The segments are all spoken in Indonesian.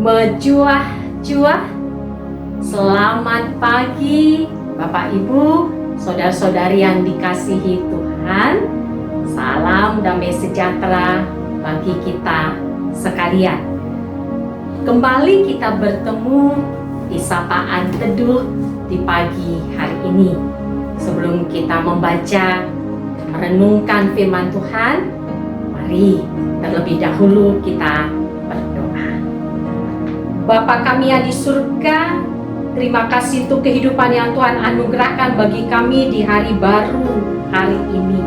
Mejuah-juah. Selamat pagi Bapak Ibu, saudara-saudari yang dikasihi Tuhan. Salam damai sejahtera bagi kita sekalian. Kembali kita bertemu di sapaan teduh di pagi hari ini. Sebelum kita membaca, merenungkan firman Tuhan, mari terlebih dahulu kita berdoa. Bapa kami yang di surga, terima kasih untuk kehidupan yang Tuhan anugerahkan bagi kami di hari baru hari ini.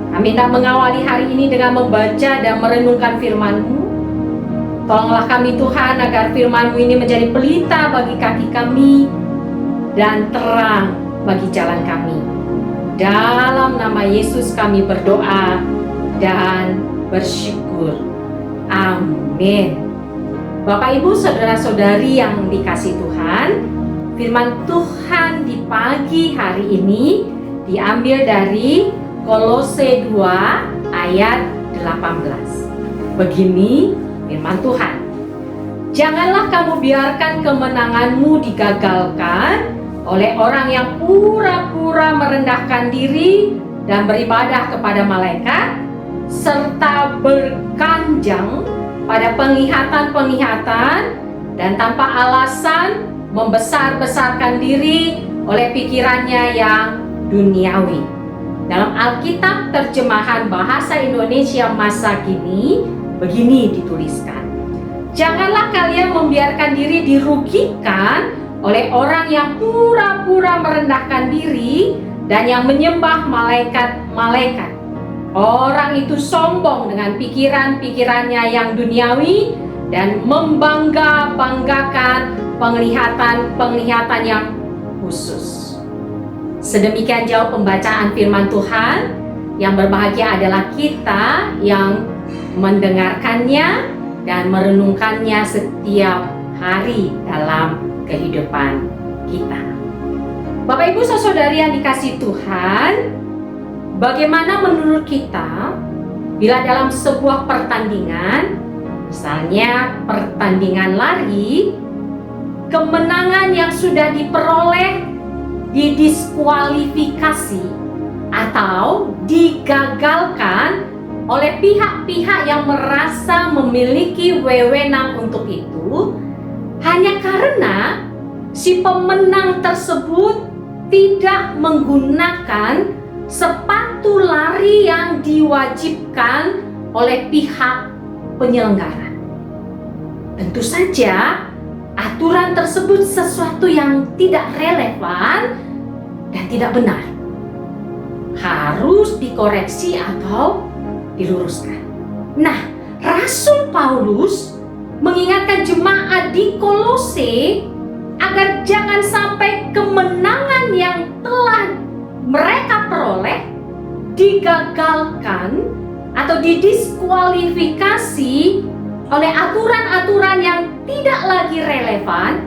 Kami hendak mengawali hari ini dengan membaca dan merenungkan firman-Mu. Tolonglah kami Tuhan agar firman-Mu ini menjadi pelita bagi kaki kami dan terang bagi jalan kami. Dalam nama Yesus kami berdoa dan bersyukur. Amin. Bapak Ibu saudara-saudari yang dikasihi Tuhan, firman Tuhan di pagi hari ini diambil dari Kolose 2 ayat 18. Begini firman Tuhan. Janganlah kamu biarkan kemenanganmu digagalkan oleh orang yang pura-pura merendahkan diri dan beribadah kepada malaikat, serta berkanjang pada penglihatan-penglihatan dan tanpa alasan membesar-besarkan diri oleh pikirannya yang duniawi. Dalam Alkitab terjemahan bahasa Indonesia masa kini begini dituliskan. Janganlah kalian membiarkan diri dirugikan oleh orang yang pura-pura merendahkan diri dan yang menyembah malaikat-malaikat. Orang itu sombong dengan pikiran-pikirannya yang duniawi dan membangga-banggakan penglihatan-penglihatan yang khusus. Sedemikian jauh pembacaan firman Tuhan. Yang berbahagia adalah kita yang mendengarkannya dan merenungkannya setiap hari dalam kehidupan kita. Bapak Ibu saudari yang dikasihi Tuhan, bagaimana menurut kita bila dalam sebuah pertandingan, misalnya pertandingan lari, kemenangan yang sudah diperoleh didiskualifikasi atau digagalkan oleh pihak-pihak yang merasa memiliki wewenang untuk itu, hanya karena si pemenang tersebut tidak menggunakan sepatu lari yang diwajibkan oleh pihak penyelenggara. Tentu saja aturan tersebut sesuatu yang tidak relevan dan tidak benar. Harus dikoreksi atau diluruskan. Nah, Rasul Paulus mengingatkan jemaat di Kolose agar jangan sampai kemenangan yang telah mereka peroleh digagalkan atau didiskualifikasi oleh aturan-aturan yang tidak lagi relevan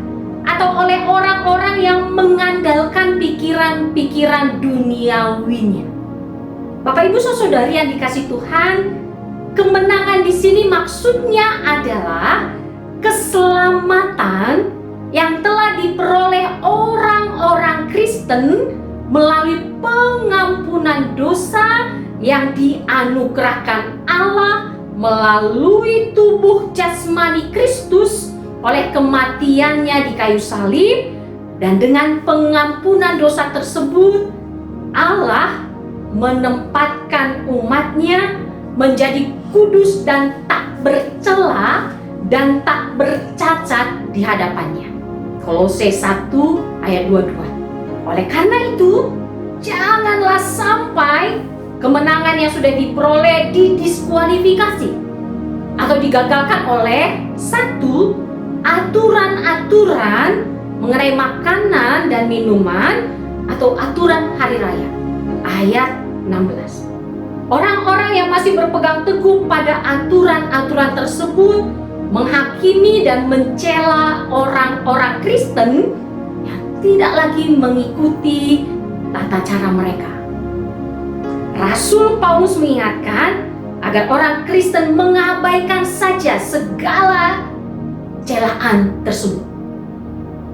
atau oleh orang-orang yang mengandalkan pikiran-pikiran duniawinya. Bapak Ibu saudari yang dikasihi Tuhan, kemenangan di sini maksudnya adalah keselamatan yang telah diperoleh orang-orang Kristen melalui pengampunan dosa yang dianugerahkan Allah melalui tubuh jasmani Kristus oleh kematiannya di kayu salib. Dan dengan pengampunan dosa tersebut, Allah menempatkan umatnya menjadi kudus dan tak bercela dan tak bercacat di hadapannya. Kolose 1 ayat 22. Oleh karena itu, janganlah sampai kemenangan yang sudah diperoleh didiskualifikasi atau digagalkan oleh satu, aturan-aturan mengenai makanan dan minuman atau aturan hari raya. Ayat 16. Orang-orang yang masih berpegang teguh pada aturan-aturan tersebut menghakimi dan mencela orang-orang Kristen yang tidak lagi mengikuti tata cara mereka. Rasul Paulus mengingatkan agar orang Kristen mengabaikan saja segala celaan tersebut.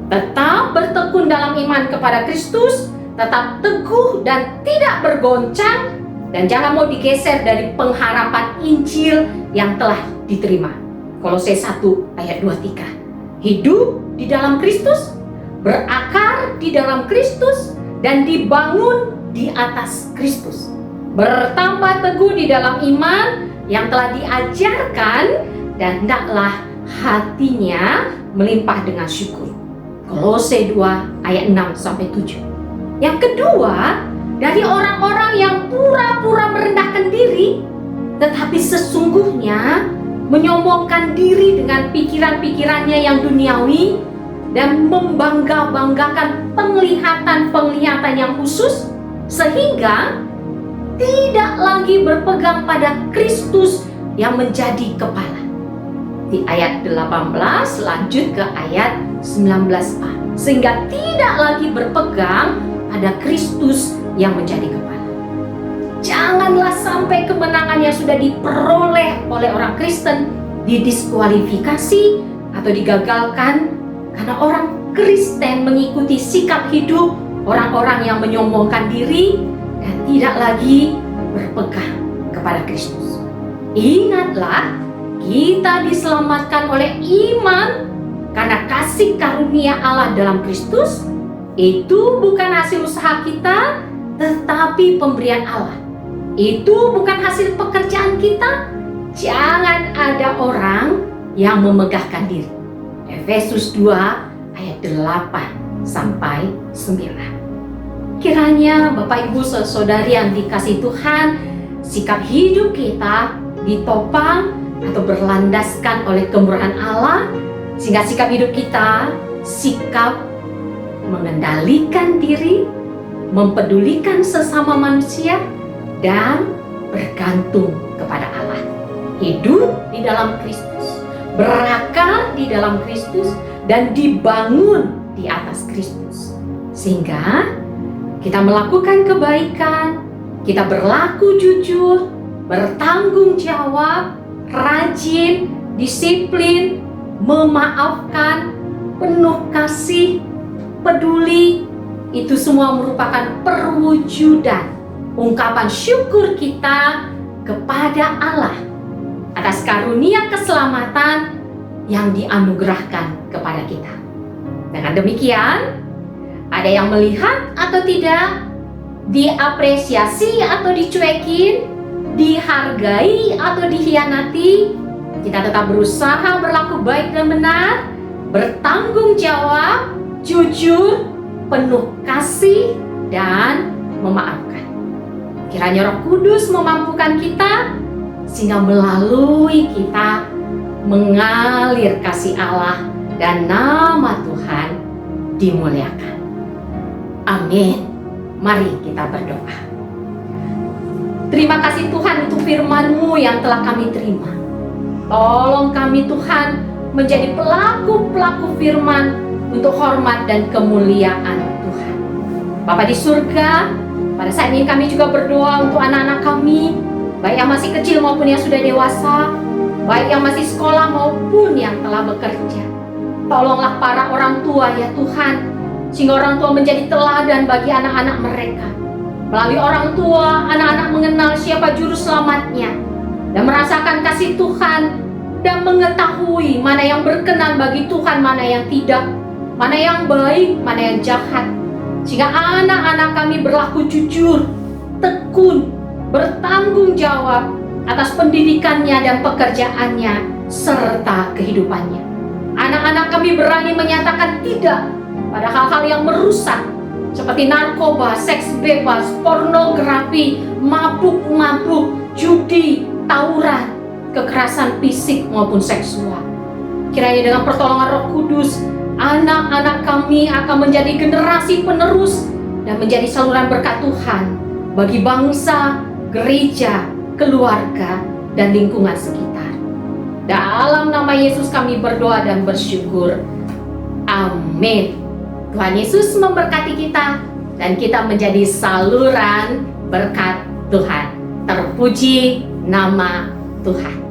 Tetap bertekun dalam iman kepada Kristus, tetap teguh dan tidak bergoncang, dan jangan mau digeser dari pengharapan Injil yang telah diterima. Kolose 1 ayat 23. Hidup di dalam Kristus, berakar di dalam Kristus, dan dibangun di atas Kristus. Bertambah teguh di dalam iman yang telah diajarkan, dan hendaklah hatinya melimpah dengan syukur. Kolose 2 ayat 6-7. Yang kedua, dari orang-orang yang pura-pura merendahkan diri, tetapi sesungguhnya menyombongkan diri dengan pikiran-pikirannya yang duniawi dan membangga-banggakan penglihatan-penglihatan yang khusus, sehingga tidak lagi berpegang pada Kristus yang menjadi kepala. Di ayat 18 lanjut ke ayat 19a. Sehingga tidak lagi berpegang pada Kristus yang menjadi kepala. Janganlah sampai kemenangan yang sudah diperoleh oleh orang Kristen didiskualifikasi atau digagalkan karena orang Kristen mengikuti sikap hidup orang-orang yang menyombongkan diri dan tidak lagi berpegang kepada Kristus. Ingatlah, kita diselamatkan oleh iman karena kasih karunia Allah dalam Kristus. Itu bukan hasil usaha kita, tetapi pemberian Allah. Itu bukan hasil pekerjaan kita. Jangan ada orang yang memegahkan diri. Efesus 2 ayat 8-9. Kiranya Bapak Ibu Saudari yang dikasihi Tuhan, sikap hidup kita ditopang atau berlandaskan oleh kemurahan Allah, sehingga sikap hidup kita sikap mengendalikan diri, mempedulikan sesama manusia, dan bergantung kepada Allah. Hidup di dalam Kristus, berakar di dalam Kristus, dan dibangun di atas Kristus. Sehingga kita melakukan kebaikan, kita berlaku jujur, bertanggung jawab, rajin, disiplin, memaafkan, penuh kasih, peduli. Itu semua merupakan perwujudan ungkapan syukur kita kepada Allah atas karunia keselamatan yang dianugerahkan kepada kita. Dengan demikian, ada yang melihat atau tidak, diapresiasi atau dicuekin, dihargai atau dikhianati, kita tetap berusaha berlaku baik dan benar, bertanggung jawab, jujur, penuh kasih, dan memaafkan. Kiranya Roh Kudus memampukan kita sehingga melalui kita mengalir kasih Allah dan nama Tuhan dimuliakan. Amin. Mari kita berdoa. Terima kasih Tuhan untuk firman-Mu yang telah kami terima. Tolong kami Tuhan menjadi pelaku-pelaku firman untuk hormat dan kemuliaan Tuhan. Bapa di surga, pada saat ini kami juga berdoa untuk anak-anak kami, baik yang masih kecil maupun yang sudah dewasa, baik yang masih sekolah maupun yang telah bekerja. Tolonglah para orang tua ya Tuhan, sehingga orang tua menjadi teladan bagi anak-anak mereka. Melalui orang tua, anak-anak mengenal siapa juru selamatnya dan merasakan kasih Tuhan dan mengetahui mana yang berkenan bagi Tuhan, mana yang tidak, mana yang baik, mana yang jahat. Sehingga anak-anak kami berlaku jujur, tekun, bertanggung jawab atas pendidikannya dan pekerjaannya serta kehidupannya. Anak-anak kami berani menyatakan tidak pada hal-hal yang merusak seperti narkoba, seks bebas, pornografi, mabuk-mabuk, judi, tawuran, kekerasan fisik maupun seksual. Kiranya dengan pertolongan Roh Kudus, anak-anak kami akan menjadi generasi penerus dan menjadi saluran berkat Tuhan bagi bangsa, gereja, keluarga, dan lingkungan sekitar. Dalam nama Yesus kami berdoa dan bersyukur. Amin. Tuhan Yesus memberkati kita dan kita menjadi saluran berkat Tuhan. Terpuji nama Tuhan.